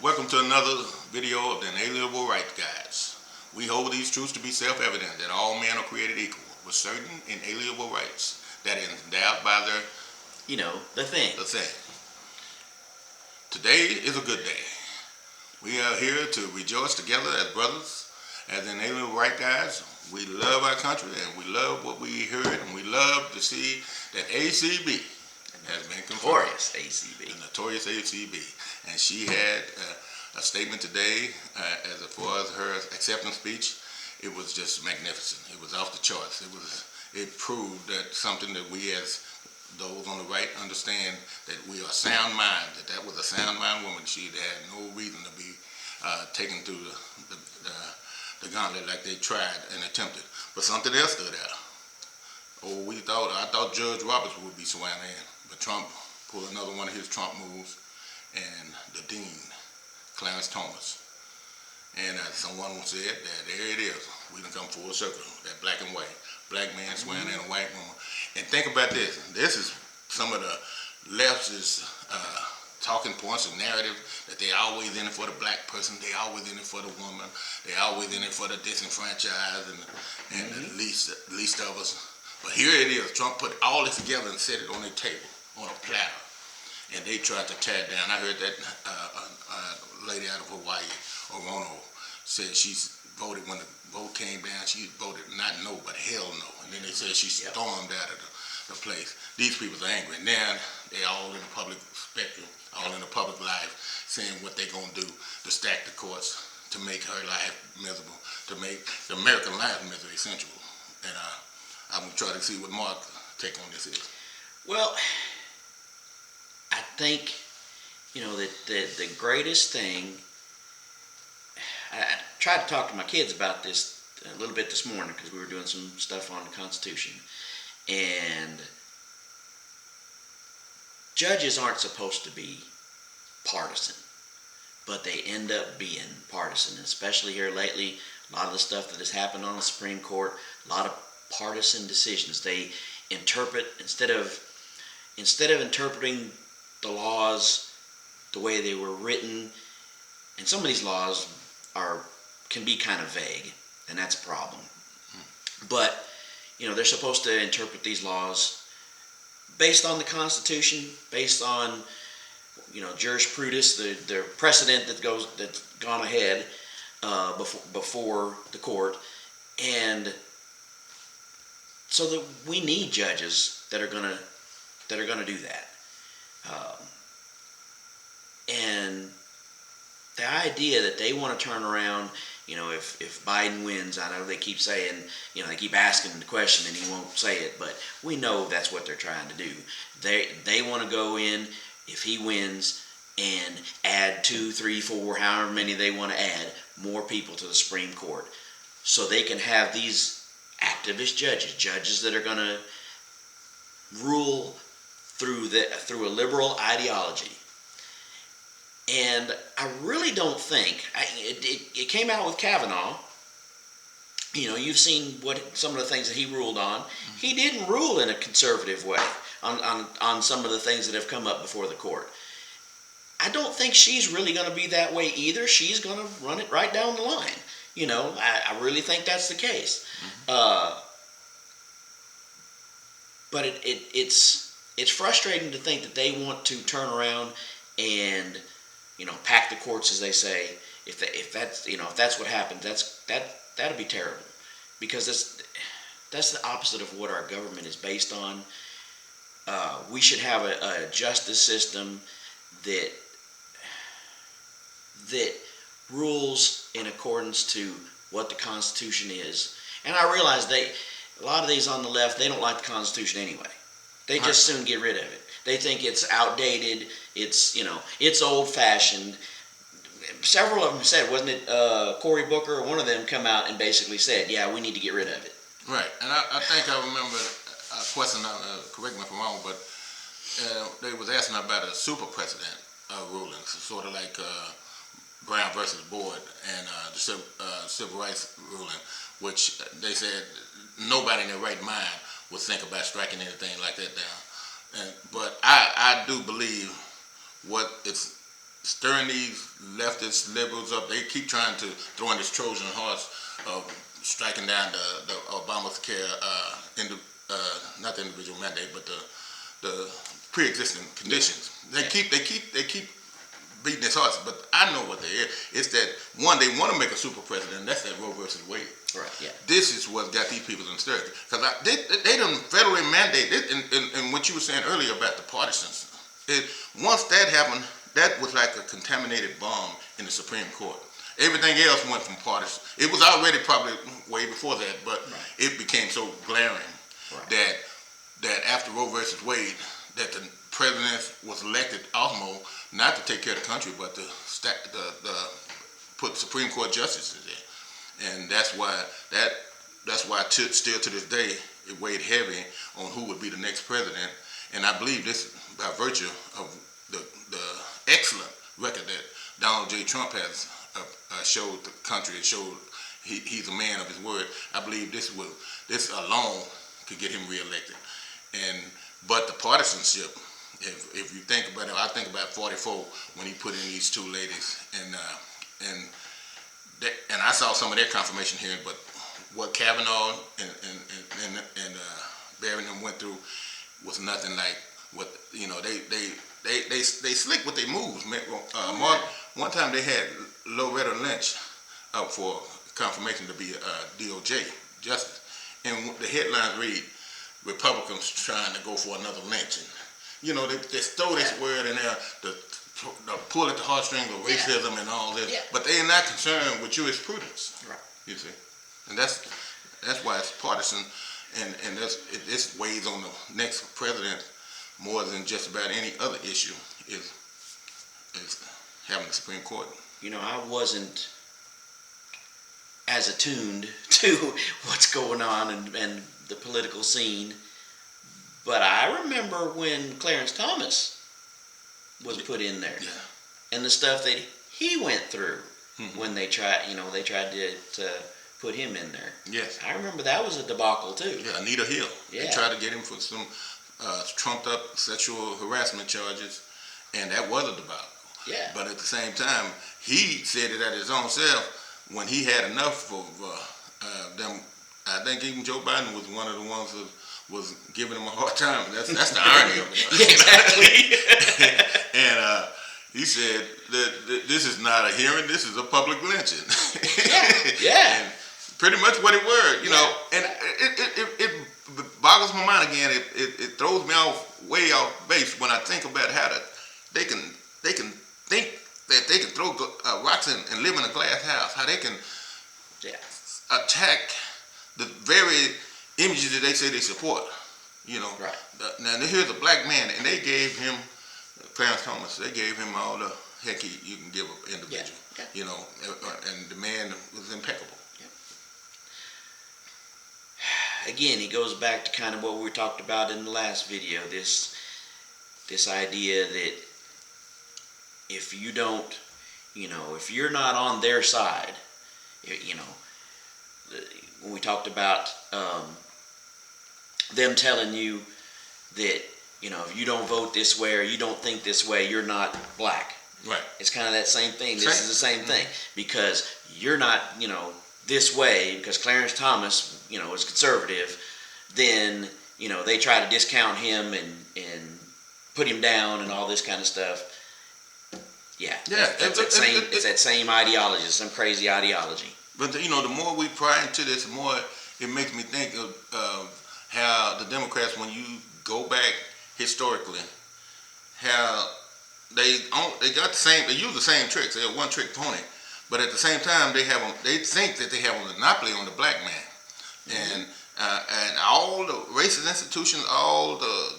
Welcome to another video of the Inalienable Right Guys. We hold these truths to be self-evident that all men are created equal with certain inalienable rights that are endowed by their, the thing. Today is a good day. We are here to rejoice together as brothers, as Inalienable Right Guys. We love our country and we love what we heard, and we love to see that ACB has been confirmed. Notorious ACB. The notorious ACB. And she had a statement today as far as her acceptance speech. It was just magnificent. It was off the charts. It proved that something that we as those on the right understand, that we are sound mind, that was a sound mind woman. She had no reason to be taken through the gauntlet like they tried and attempted. But something else stood out. I thought Judge Roberts would be sworn in, but Trump pulled another one of his Trump moves, and the dean, Clarence Thomas. And someone said that there it is. We done come full circle. That black and white. Black man swearing in a white woman. And think about this. This is some of the left's talking points and narrative, that they always in it for the black person. They always in it for the woman. They always in it for the disenfranchised and the least of us. But here it is. Trump put all this together and set it on a table, on a platter. And they tried to tear it down. I heard that lady out of Hawaii, Orono, said she voted when the vote came down. She voted not no, but hell no. And then they said she stormed out of the place. These people are angry. And now they all in the public spectrum, all in the public life, saying what they're going to do to stack the courts, to make her life miserable, to make the American life miserable, essentially. And I'm going to try to see what Mark's take on this is. Well, I think, that the greatest thing, I tried to talk to my kids about this a little bit this morning because we were doing some stuff on the Constitution. And judges aren't supposed to be partisan, but they end up being partisan, especially here lately. A lot of the stuff that has happened on the Supreme Court, a lot of partisan decisions. They interpret, instead of interpreting the laws the way they were written, and some of these laws can be kind of vague, and that's a problem. But they're supposed to interpret these laws based on the Constitution, based on jurisprudence, the precedent that's gone ahead before the court, and so that we need judges that are gonna do that. And the idea that they want to turn around, if Biden wins, I know they keep saying, they keep asking the question and he won't say it, but we know that's what they're trying to do. They want to go in, if he wins, and add 2, 3, 4, however many they want to add, more people to the Supreme Court, so they can have these activist judges that are going to rule through a liberal ideology. And I really don't think, it came out with Kavanaugh. You've seen some of the things that he ruled on. He didn't rule in a conservative way on some of the things that have come up before the court. I don't think she's really going to be that way either. She's going to run it right down the line. I really think that's the case. But it's frustrating to think that they want to turn around and pack the courts, as they say. If that's what happens, that'd be terrible, because that's the opposite of what our government is based on. We should have a justice system that rules in accordance to what the Constitution is. And I realize a lot of these on the left, they don't like the Constitution anyway. They just soon get rid of it. They think it's outdated. It's old-fashioned. Several of them said, wasn't it Cory Booker or one of them come out and basically said, yeah, we need to get rid of it. Right. And I think I remember a question, correct me if I'm wrong, but they was asking about a super precedent ruling, sort of like Brown versus Board and the civil rights ruling, which they said nobody in their right mind would think about striking anything like that down. But I do believe what it's stirring these leftist liberals up. They keep trying to throw in this Trojan horse of striking down the Obamacare, not the individual mandate, but the pre-existing conditions. They keep beating this horse, but I know what they are. It's that one, they want to make a super president. That's that Roe versus Wade. Right. Yeah. This is what got these people in stir. Because they done federally mandated, and what you were saying earlier about the partisans. Once that happened, that was like a contaminated bomb in the Supreme Court. Everything else went from partisan. It was already probably way before that, but it became so glaring that after Roe versus Wade, that the president was elected also not to take care of the country, but to put Supreme Court justices there, and that's why still to this day it weighed heavy on who would be the next president, and I believe this by virtue of the excellent record that Donald J. Trump has showed the country and showed he's a man of his word. I believe this alone could get him reelected, but the partisanship. If you think about it, I think about 44 when he put in these two ladies, and I saw some of their confirmation hearings, but what Kavanaugh and Barrett and them went through was nothing like what they slick with their moves. One time they had Loretta Lynch up for confirmation to be a DOJ justice, and the headlines read, "Republicans trying to go for another Lynch." And, they throw this word in there, the pull at the heartstrings of racism and all this, but they are not concerned with jurisprudence. Right. You see, and that's why it's partisan, and this weighs on the next president more than just about any other issue is having the Supreme Court. I wasn't as attuned to what's going on and the political scene. But I remember when Clarence Thomas was put in there, and the stuff that he went through when they tried to put him in there. Yes, I remember that was a debacle too. Yeah, Anita Hill. Yeah. They tried to get him for some trumped up sexual harassment charges, and that was a debacle. Yeah. But at the same time, he said it at his own self when he had enough of them. I think even Joe Biden was one of the ones that was giving him a hard time. That's the irony of it. Exactly. And he said that this is not a hearing, this is a public lynching. Yeah. And pretty much what it were, and it boggles my mind again. It throws me way off base when I think about how they can think that they can throw rocks and live in a glass house. How they can attack the very images that they say they support. Right. Now here's a black man, and they gave him Clarence Thomas. They gave him all the heck you can give an individual. Yeah. And the man was impeccable. Again, it goes back to kind of what we talked about in the last video. This idea that if you don't, if you're not on their side, when we talked about them telling you that, if you don't vote this way or you don't think this way, you're not black. Right. It's kind of that same thing. This is the same thing. Because you're not, this way, because Clarence Thomas, is conservative, then, they try to discount him and put him down and all this kind of stuff. Yeah. It's that same ideology, some crazy ideology. But, the more we pry into this, the more it makes me think of how the Democrats, when you go back historically, how they got the same, they use the same tricks. They're a one-trick pony, but at the same time, they think that they have a monopoly on the black man, and all the racist institutions, all the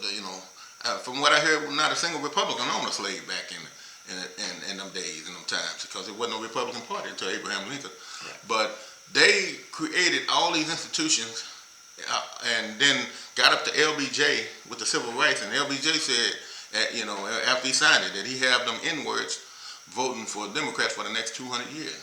from what I heard, not a single Republican owned a slave back in them days, in them times, because there wasn't no Republican Party until Abraham Lincoln. Right. But they created all these institutions, and then got up to LBJ with the civil rights, and LBJ said, after he signed it, that he had them N-words voting for Democrats for the next 200 years.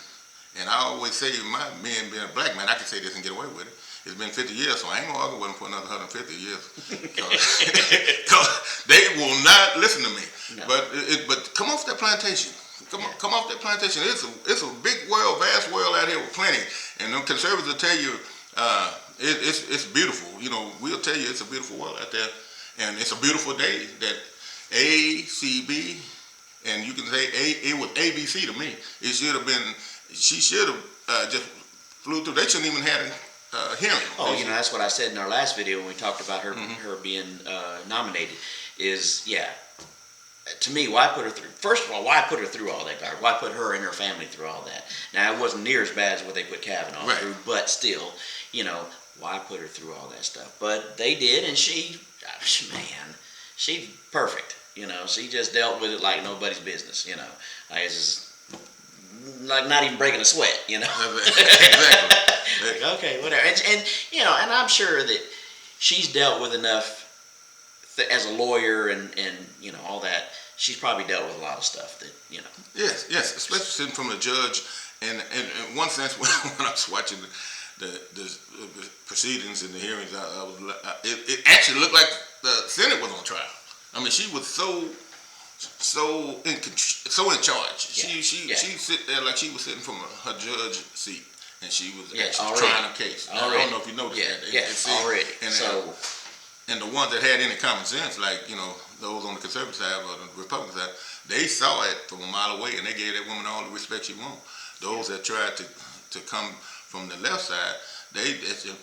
And I always say, my being a black man, I can say this and get away with it. It's been 50 years, so I ain't gonna argue with them for another 150 years, because they will not listen to me. No. But come off that plantation. plantation. It's a big world, vast world out here with plenty. And them conservatives will tell you it's beautiful. You know, we'll tell you it's a beautiful world out there, and it's a beautiful day that ACB, and you can say it was ABC to me. It should have been. She should have just flew through. They shouldn't even have a hearing. Oh, you know, that's what I said in our last video when we talked about her her being nominated. Is to me, why put her through? First of all, why put her through all that garbage? Why put her and her family through all that? Now, it wasn't near as bad as what they put Kavanaugh through, but still, you know, why put her through all that stuff? But they did, and she's perfect. You know, she just dealt with it like nobody's business. You know, like it's just like not even breaking a sweat. You know, Exactly. like, okay, whatever. And you know, and I'm sure that she's dealt with enough as a lawyer and you know all that. She's probably dealt with a lot of stuff that, you know. Yes, especially sitting from the judge. And in one sense, when I was watching the proceedings and the hearings, it actually looked like the Senate was on trial. I mean, she was so in charge. Yeah. She sit there like she was sitting from her judge seat, and she was actually already trying a case. Now, I don't know if you noticed that. Already. And the ones that had any common sense, like, you know, those on the conservative side or the Republican side, they saw it from a mile away and they gave that woman all the respect she wanted. Those that tried to come from the left side, they the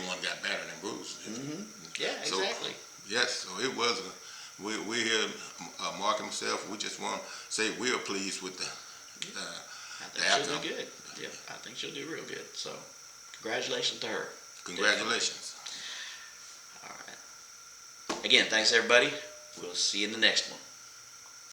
one got battered and bruised. Mm-hmm. Yeah, exactly. So it was we're here, Mark and myself, we just want to say we're pleased with the outcome. She'll do good. Yeah, I think she'll do real good. So congratulations to her. Congratulations. All right. Again, thanks everybody. We'll see you in the next one.